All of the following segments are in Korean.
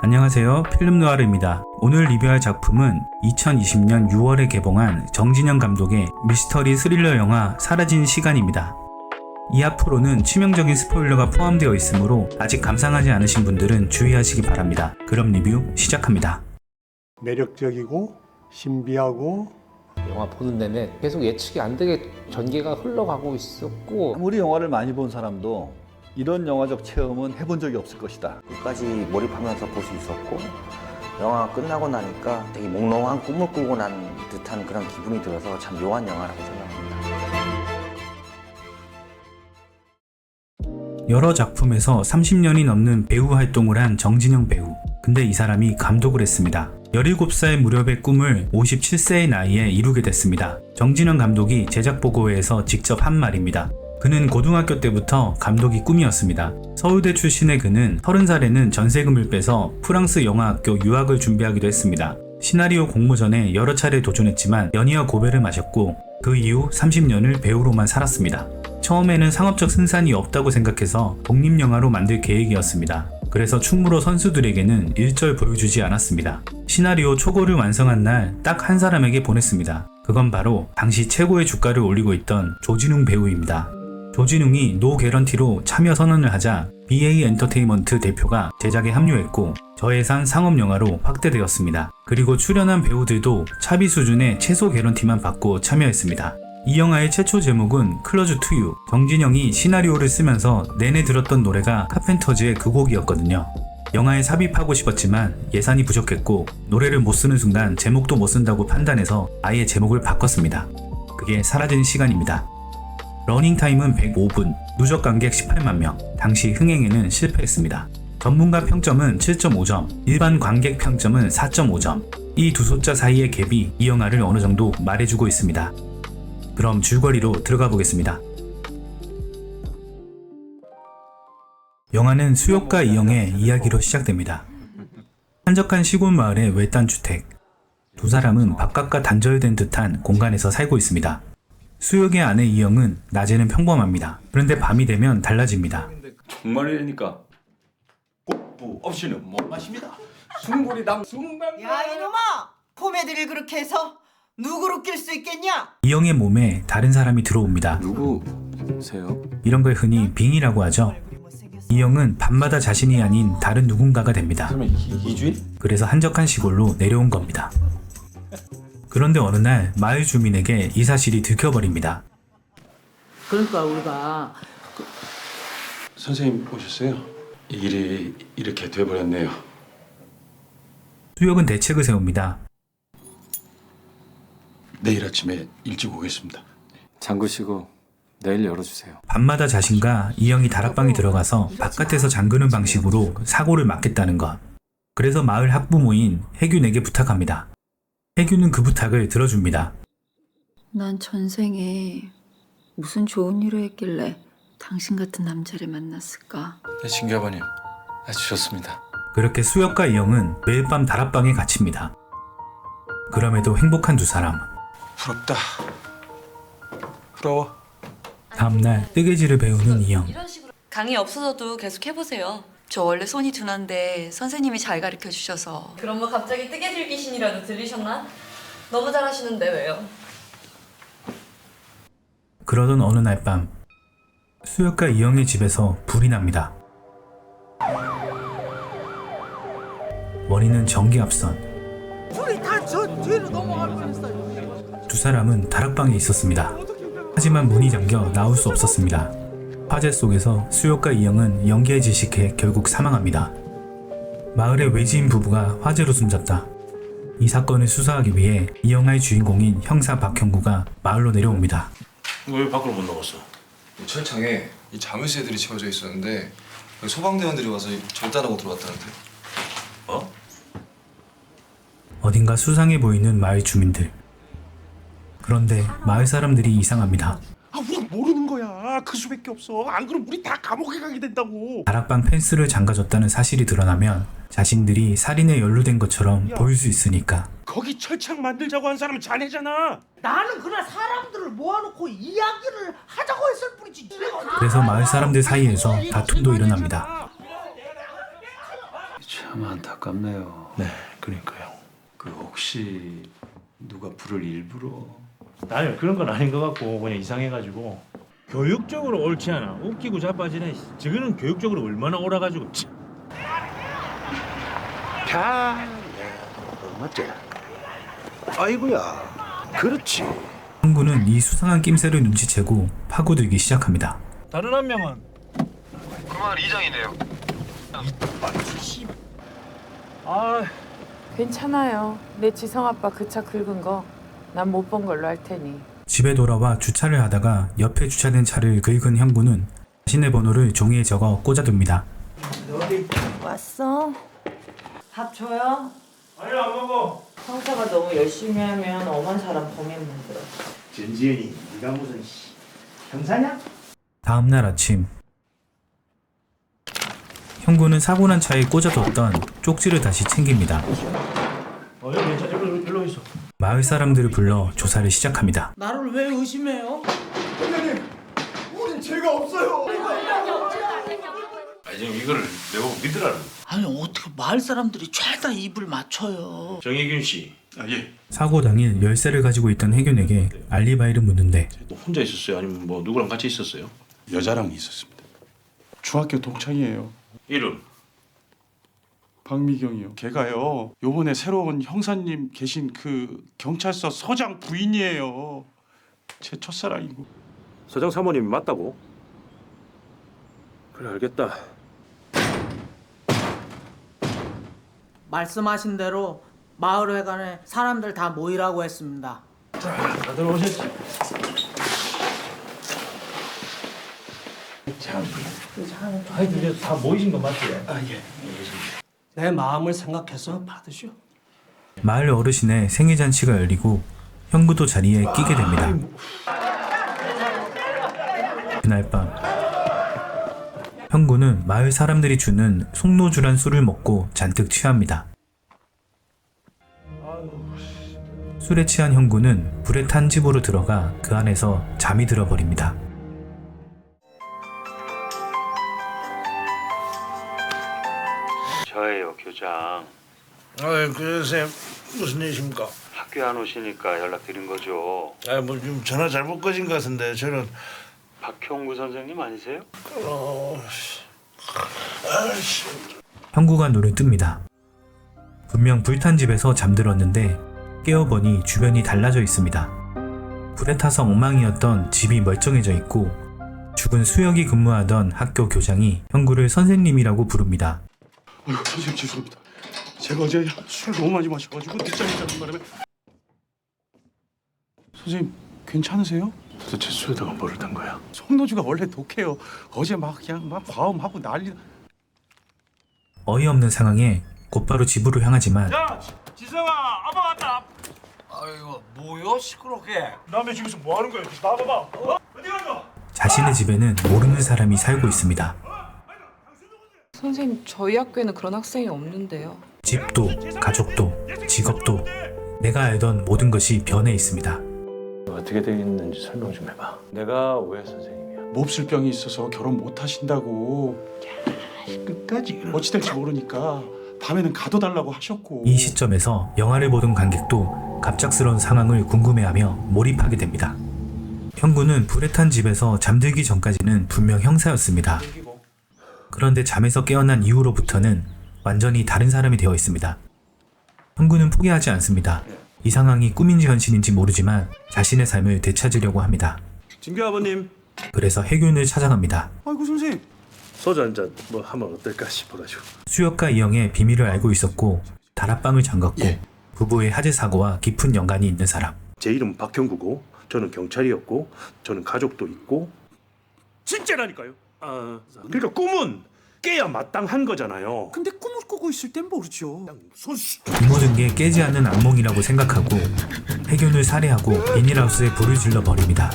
안녕하세요, 필름누아르입니다. 오늘 리뷰할 작품은 2020년 6월에 개봉한 정진영 감독의 미스터리 스릴러 영화 사라진 시간입니다. 이 앞으로는 치명적인 스포일러가 포함되어 있으므로 아직 감상하지 않으신 분들은 주의하시기 바랍니다. 그럼 리뷰 시작합니다. 매력적이고 신비하고 영화 보는 내내 계속 예측이 안 되게 전개가 흘러가고 있었고, 아무리 영화를 많이 본 사람도 이런 영화적 체험은 해본 적이 없을 것이다. 끝까지 몰입하면서 볼 수 있었고, 영화가 끝나고 나니까 되게 몽롱한 꿈을 꾸고 난 듯한 그런 기분이 들어서 참 묘한 영화라고 생각합니다. 여러 작품에서 30년이 넘는 배우 활동을 한 정진영 배우. 근데 이 사람이 감독을 했습니다. 17살 무렵의 꿈을 57세의 나이에 이루게 됐습니다. 정진영 감독이 제작 보고회에서 직접 한 말입니다. 그는 고등학교 때부터 감독이 꿈이었습니다. 서울대 출신의 그는 30살에는 전세금을 빼서 프랑스 영화학교 유학을 준비하기도 했습니다. 시나리오 공모전에 여러 차례 도전했지만 연이어 고배를 마셨고, 그 이후 30년을 배우로만 살았습니다. 처음에는 상업적 승산이 없다고 생각해서 독립영화로 만들 계획이었습니다. 그래서 충무로 선수들에게는 일절 보여주지 않았습니다. 시나리오 초고를 완성한 날 딱 한 사람에게 보냈습니다. 그건 바로 당시 최고의 주가를 올리고 있던 조진웅 배우입니다. 조진웅이 노 개런티로 참여 선언을 하자 BA 엔터테인먼트 대표가 제작에 합류했고, 저예산 상업영화로 확대되었습니다. 그리고 출연한 배우들도 차비 수준의 최소 개런티만 받고 참여했습니다. 이 영화의 최초 제목은 클로즈 투 유. 정진영이 시나리오를 쓰면서 내내 들었던 노래가 카펜터즈의 그 곡이었거든요. 영화에 삽입하고 싶었지만 예산이 부족했고, 노래를 못 쓰는 순간 제목도 못 쓴다고 판단해서 아예 제목을 바꿨습니다. 그게 사라진 시간입니다. 러닝타임은 105분, 누적 관객 18만 명, 당시 흥행에는 실패했습니다. 전문가 평점은 7.5점, 일반 관객 평점은 4.5점. 이 두 숫자 사이의 갭이 이 영화를 어느 정도 말해주고 있습니다. 그럼 줄거리로 들어가 보겠습니다. 영화는 수혁과 이영의 이야기로 시작됩니다. 한적한 시골 마을의 외딴 주택. 두 사람은 바깥과 단절된 듯한 공간에서 살고 있습니다. 수혁의 아내 이영은 낮에는 평범합니다. 그런데 밤이 되면 달라집니다. 정말이라니까 뽀뽀 없이는 못 마십니다. 숭고리당 숭당. 야 이놈아! 포메드를 그렇게 해서 누구를 낄 수 있겠냐? 이영의 몸에 다른 사람이 들어옵니다. 누구세요? 이런 걸 흔히 빙이라고 하죠. 이영은 밤마다 자신이 아닌 다른 누군가가 됩니다. 그러면 이주인? 그래서 한적한 시골로 내려온 겁니다. 그런데 어느 날 마을 주민에게 이 사실이 들켜버립니다. 그러니까 우리가 선생님 오셨어요? 이 일이 이렇게 돼버렸네요. 수혁은 대책을 세웁니다. 내일 아침에 일찍 오겠습니다. 잠그시고 내일 열어주세요. 밤마다 자신과 이영이 다락방에 들어가서 바깥에서 잠그는 방식으로 사고를 막겠다는 것. 그래서 마을 학부모인 혜균에게 부탁합니다. 혜균은 그 부탁을 들어줍니다. 난 전생에 무슨 좋은 일을 했길래 당신 같은 남자를 만났을까? 네, 진규 아버님 아주 좋습니다. 그렇게 수혁과 이영은 매일 밤 다락방에 갇힙니다. 그럼에도 행복한 두 사람. 부럽다. 부러워. 다음날 뜨개질을 배우는 이영. 강의 없어져도 계속 해보세요. 저 원래 손이 둔한데 선생님이 잘 가르쳐 주셔서. 그럼 뭐 갑자기 뜨개질 귀신이라도 들리셨나? 너무 잘하시는데 왜요? 그러던 어느 날 밤 수혁과 이영의 집에서 불이 납니다. 원인은 전기압선. 불이 다 저 뒤로 넘어갈 뻔했어요. 두 사람은 다락방에 있었습니다. 하지만 문이 잠겨 나올 수 없었습니다. 화재 속에서 수혁과 이영은 연기에 질식해 결국 사망합니다. 마을의 외지인 부부가 화재로 숨졌다. 이 사건을 수사하기 위해 이 영화의 주인공인 형사 박형구가 마을로 내려옵니다. 왜 밖으로 못 나갔어? 철창에 이 자물쇠들이 채워져 있었는데 소방대원들이 와서 절단하고 들어왔다는데. 어? 어딘가 수상해 보이는 마을 주민들. 그런데 마을 사람들이 이상합니다. 우린 모르는 거야. 그 수밖에 없어. 안 그러면 우리 다 감옥에 가게 된다고. 다락방 펜스를 잠가줬다는 사실이 드러나면 자신들이 살인에 연루된 것처럼 보일 수 있으니까. 거기 철창 만들자고 한 사람은 자네잖아. 나는 그날 사람들을 모아놓고 이야기를 하자고 했을 뿐이지. 그래서 마을 사람들 사이에서 다툼도 일어납니다. 참 참 안타깝네요. 네, 그러니까요. 그 혹시 누가 불을 일부러? 아니요, 그런 건 아닌 것 같고 그냥 이상해가지고. 교육적으로 옳지 않아. 웃기고 자빠지네. 저거는 교육적으로 얼마나 옳아가지고. 맞지? 아이고야. 그렇지. 형구는 이 수상한 낌새를 눈치채고 파고들기 시작합니다. 다른 한 명은 그만 이장이네요. 아, 괜찮아요. 내 지성 아빠 그 차 긁은 거 난 못 본 걸로 할 테니. 집에 돌아와 주차를 하다가 옆에 주차된 차를 긁은 형구는 자신의 번호를 종이에 적어 꽂아둡니다. 왔어? 밥 줘요? 아니요, 안 먹어. 형사가 너무 열심히 하면 엄한 사람 범인 만들어. 전지현이 네가 무슨 형사냐? 다음날 아침 형구는 사고난 차에 꽂아뒀던 쪽지를 다시 챙깁니다. 여기 괜찮아. 일로 있어. 마을 사람들을 불러 조사를 시작합니다. 나를 왜 의심해요? 우린 죄가 없어요. 아니 지금 이거를 내가 믿으라는. 아니 어떻게 마을 사람들이 죄다 입을 맞춰요? 정혜균 씨. 아 예. 사고 당일 열쇠를 가지고 있던 혜균에게 알리바이를 묻는데 또 혼자 있었어요? 아니면 뭐 누구랑 같이 있었어요? 여자랑 있었습니다. 중학교 동창이에요. 이름? 박미경이요. 걔가요. 요번에 새로운 형사님 계신 그 경찰서 서장 부인이에요. 제 첫사랑이고. 서장 사모님이 맞다고? 그래 알겠다. 말씀하신 대로 마을회관에 사람들 다 모이라고 했습니다. 다들 오셨지? 참, 하여튼 이제 다 모이신 거 맞지? 아 예. 내 마음을 생각해서 받으시오. 마을 어르신의 생일잔치가 열리고 형구도 자리에 끼게 됩니다. 그날 밤 형구는 마을 사람들이 주는 속노주란 술을 먹고 잔뜩 취합니다. 술에 취한 형구는 불에 탄 집으로 들어가 그 안에서 잠이 들어버립니다. 저예요, 교장. 그 선생님 무슨 일이십니까? 학교 안 오시니까 연락드린 거죠. 뭐 좀 전화 잘못 꺼진 것 같은데 저는 박형구 선생님 아니세요? 형구가 눈을 뜹니다. 분명 불탄 집에서 잠들었는데 깨어보니 주변이 달라져 있습니다. 불에 타서 엉망이었던 집이 멀쩡해져 있고 죽은 수혁이 근무하던 학교 교장이 형구를 선생님이라고 부릅니다. 아이고 선생님 죄송합니다. 제가 어제 술 너무 많이 마셔가지고 늦잠이 자는 바람에. 선생님 괜찮으세요? 도대체 술에다가 뭐를 단 거야? 속노주가 원래 독해요. 어제 막 그냥 막 과음하고 난리. 어이없는 상황에 곧바로 집으로 향하지만 야, 지성아, 아빠 왔다. 아이고 뭐요 시끄럽게? 남의 집에서 뭐 하는 거야? 나와봐봐. 어디 갔어? 자신의 집에는 모르는 사람이 살고 있습니다. 선생님, 저희 학교에는 그런 학생이 없는데요. 집도, 가족도, 직업도 내가 알던 모든 것이 변해 있습니다. 어떻게 되겠는지 설명 좀 해봐. 내가 왜 선생님이야? 몹쓸 병이 있어서 결혼 못 하신다고. 끝까지. 어찌 될지 모르니까 밤에는 가둬달라고 하셨고. 이 시점에서 영화를 보던 관객도 갑작스러운 상황을 궁금해하며 몰입하게 됩니다. 형구는 불에 탄 집에서 잠들기 전까지는 분명 형사였습니다. 그런데 잠에서 깨어난 이후로부터는 완전히 다른 사람이 되어 있습니다. 형구는 포기하지 않습니다. 이 상황이 꿈인지 현실인지 모르지만 자신의 삶을 되찾으려고 합니다. 진규 아버님. 그래서 혜균을 찾아갑니다. 아이고 선생님. 소주 한잔 뭐 하면 어떨까 싶어가지고. 수혁과 이영의 비밀을 알고 있었고 다락방을 잠갔고 부부의 화재 사고와 깊은 연관이 있는 사람. 제 이름은 박형구고 저는 경찰이었고 저는 가족도 있고 진짜라니까요. 그러니까 꿈은 깨야 마땅한 거잖아요. 근데 꿈을 꾸고 있을 땐 모르죠. 이 모든 게 깨지 않는 악몽이라고 생각하고 혜균을 살해하고 비닐하우스에 불을 질러 버립니다.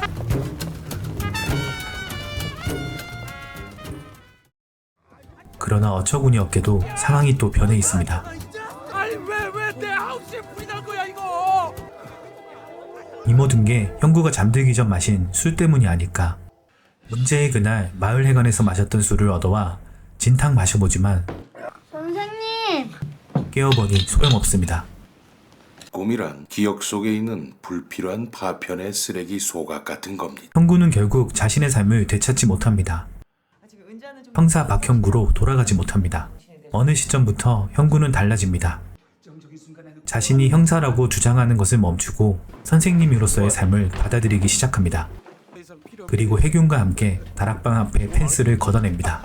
그러나 어처구니 없게도 상황이 또 변해 있습니다. 아니 왜 내 하우스에 불이 날 거야 이거? 이 모든 게 형구가 잠들기 전 마신 술 때문이 아닐까. 문제의 그날 마을 해관에서 마셨던 술을 얻어와 진탕 마셔보지만 선생님, 깨어보니 소용없습니다. 꿈이란 기억 속에 있는 불필요한 파편의 쓰레기 소각 같은 겁니다. 형구는 결국 자신의 삶을 되찾지 못합니다. 형사 박형구로 돌아가지 못합니다. 어느 시점부터 형구는 달라집니다. 자신이 형사라고 주장하는 것을 멈추고 선생님으로서의 삶을 받아들이기 시작합니다. 그리고 해균과 함께 다락방 앞에 펜스를 걷어냅니다.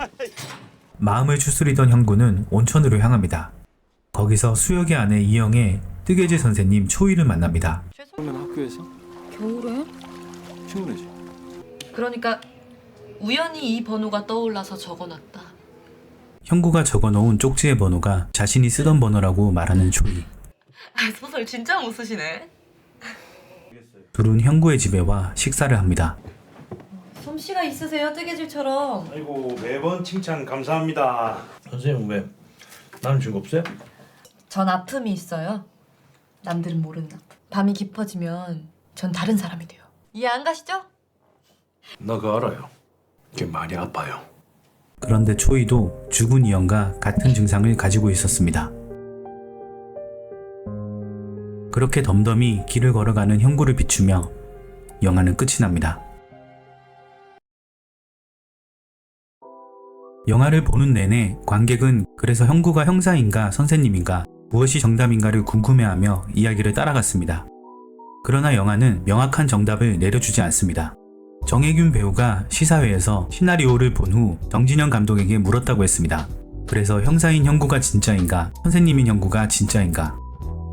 마음을 추스리던 형구는 온천으로 향합니다. 거기서 수혁이 아내 이영의 뜨개질 선생님 초이를 만납니다. 그러면 학교에서? 겨울에? 피곤해지. 그러니까 우연히 이 번호가 떠올라서 적어놨다. 형구가 적어놓은 쪽지의 번호가 자신이 쓰던 번호라고 말하는 초이. 소설 진짜 못 쓰시네. 둘은 형구의 집에 와 식사를 합니다. 솜씨가 있으세요, 뜨개질처럼. 아이고 매번 칭찬 감사합니다. 선생님 왜 나는 즐겁어요? 전 아픔이 있어요. 남들은 모르는 아픔. 밤이 깊어지면 전 다른 사람이 돼요. 이해 안 가시죠? 나 그거 알아요. 그게 많이 아파요. 그런데 초이도 죽은 이영과 같은 증상을 가지고 있었습니다. 그렇게 덤덤히 길을 걸어가는 형구를 비추며 영화는 끝이 납니다. 영화를 보는 내내 관객은 그래서 형구가 형사인가 선생님인가 무엇이 정답인가를 궁금해하며 이야기를 따라갔습니다. 그러나 영화는 명확한 정답을 내려주지 않습니다. 정혜균 배우가 시사회에서 시나리오를 본 후 정진영 감독에게 물었다고 했습니다. 그래서 형사인 형구가 진짜인가 선생님인 형구가 진짜인가?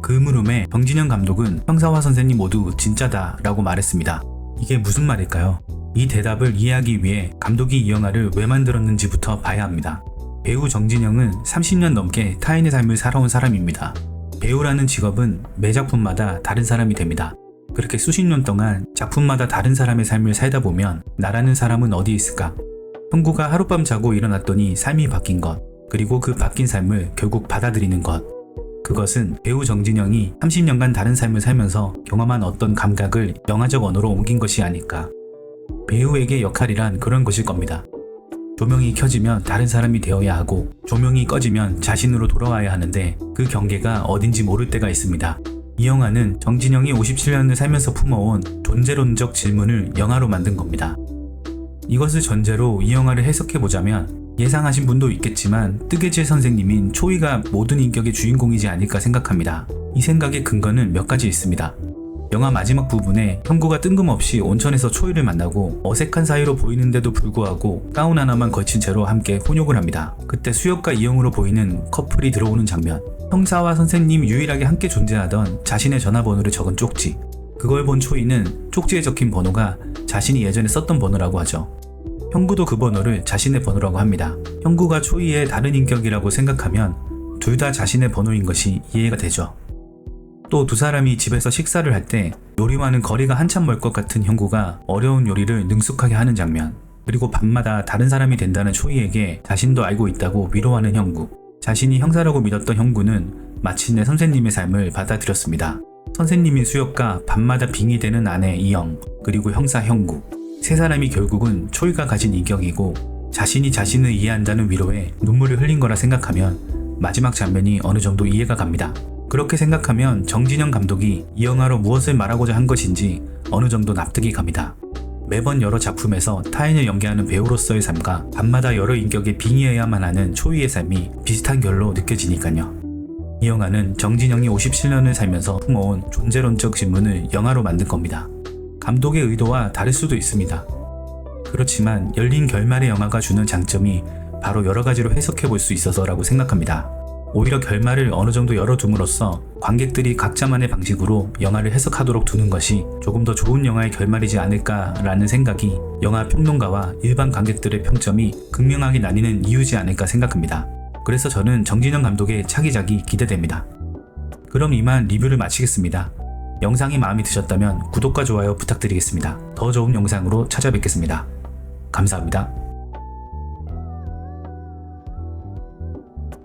그 물음에 정진영 감독은 형사와 선생님 모두 진짜다 라고 말했습니다. 이게 무슨 말일까요? 이 대답을 이해하기 위해 감독이 이 영화를 왜 만들었는지부터 봐야 합니다. 배우 정진영은 30년 넘게 타인의 삶을 살아온 사람입니다. 배우라는 직업은 매 작품마다 다른 사람이 됩니다. 그렇게 수십 년 동안 작품마다 다른 사람의 삶을 살다 보면 나라는 사람은 어디 있을까? 형구가 하룻밤 자고 일어났더니 삶이 바뀐 것, 그리고 그 바뀐 삶을 결국 받아들이는 것. 그것은 배우 정진영이 30년간 다른 삶을 살면서 경험한 어떤 감각을 영화적 언어로 옮긴 것이 아닐까. 배우에게 역할이란 그런 것일 겁니다. 조명이 켜지면 다른 사람이 되어야 하고 조명이 꺼지면 자신으로 돌아와야 하는데 그 경계가 어딘지 모를 때가 있습니다. 이 영화는 정진영이 57년을 살면서 품어온 존재론적 질문을 영화로 만든 겁니다. 이것을 전제로 이 영화를 해석해보자면 예상하신 분도 있겠지만 뜨개질 선생님인 초이가 모든 인격의 주인공이지 않을까 생각합니다. 이 생각의 근거는 몇 가지 있습니다. 영화 마지막 부분에 형구가 뜬금없이 온천에서 초이를 만나고 어색한 사이로 보이는데도 불구하고 가운 하나만 걸친 채로 함께 혼욕을 합니다. 그때 수혁과 이영으로 보이는 커플이 들어오는 장면, 형사와 선생님 유일하게 함께 존재하던 자신의 전화번호를 적은 쪽지, 그걸 본 초이는 쪽지에 적힌 번호가 자신이 예전에 썼던 번호라고 하죠. 형구도 그 번호를 자신의 번호라고 합니다. 형구가 초이의 다른 인격이라고 생각하면 둘 다 자신의 번호인 것이 이해가 되죠. 또 두 사람이 집에서 식사를 할 때 요리와는 거리가 한참 멀 것 같은 형구가 어려운 요리를 능숙하게 하는 장면, 그리고 밤마다 다른 사람이 된다는 초이에게 자신도 알고 있다고 위로하는 형구. 자신이 형사라고 믿었던 형구는 마침내 선생님의 삶을 받아들였습니다. 선생님인 수혁과 밤마다 빙의되는 아내 이영, 그리고 형사 형구. 세 사람이 결국은 초이가 가진 인격이고 자신이 자신을 이해한다는 위로에 눈물을 흘린 거라 생각하면 마지막 장면이 어느 정도 이해가 갑니다. 그렇게 생각하면 정진영 감독이 이 영화로 무엇을 말하고자 한 것인지 어느 정도 납득이 갑니다. 매번 여러 작품에서 타인을 연기하는 배우로서의 삶과 밤마다 여러 인격에 빙의해야만 하는 초이의 삶이 비슷한 결로 느껴지니까요. 이 영화는 정진영이 57년을 살면서 품어온 존재론적 질문을 영화로 만든 겁니다. 감독의 의도와 다를 수도 있습니다. 그렇지만 열린 결말의 영화가 주는 장점이 바로 여러 가지로 해석해 볼 수 있어서라고 생각합니다. 오히려 결말을 어느 정도 열어둠으로써 관객들이 각자만의 방식으로 영화를 해석하도록 두는 것이 조금 더 좋은 영화의 결말이지 않을까라는 생각이 영화 평론가와 일반 관객들의 평점이 극명하게 나뉘는 이유지 않을까 생각합니다. 그래서 저는 정진영 감독의 차기작이 기대됩니다. 그럼 이만 리뷰를 마치겠습니다. 영상이 마음에 드셨다면 구독과 좋아요 부탁드리겠습니다. 더 좋은 영상으로 찾아뵙겠습니다. 감사합니다.